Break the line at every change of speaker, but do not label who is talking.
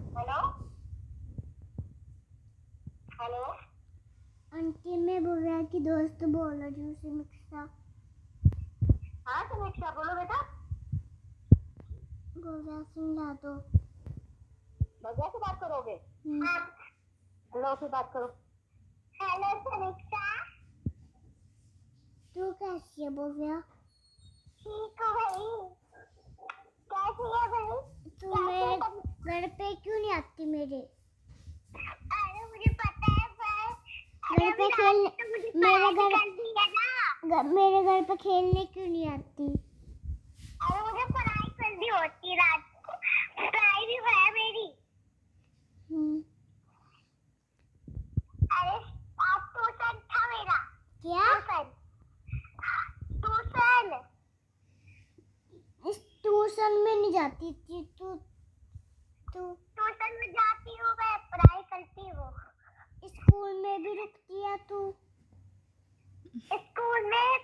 Hello hello.
Aunty मैं भव्या की दोस्त बोल रही हूँ समीक्षा।
हाँ समीक्षा बोलो बेटा।
भव्या सिंह यादव।
भव्या से बात करोगे?
हाँ।
हेलो से बात करो। हेलो समीक्षा।
तू कैसी है भव्या?
ठीक हो भाई? कैसी है भाई?
तू मेरे घर पे क्यों नहीं आती मेरे?
अरे मुझे पता है पर
घर पे खेलने मेरे
मेरे
घर पे खेलने क्यों नहीं आती?
अरे मुझे पढ़ाई करनी होती रात को। पढ़ाई भी है मेरी। अरे आज ट्यूशन था मेरा।
क्या?
ट्यूशन
इस ट्यूशन में नहीं जाती थी तू?
ट्यूशन में जाती हूँ, मैं पढ़ाई करती हूँ।
स्कूल में भी रुकती है तू?
स्कूल में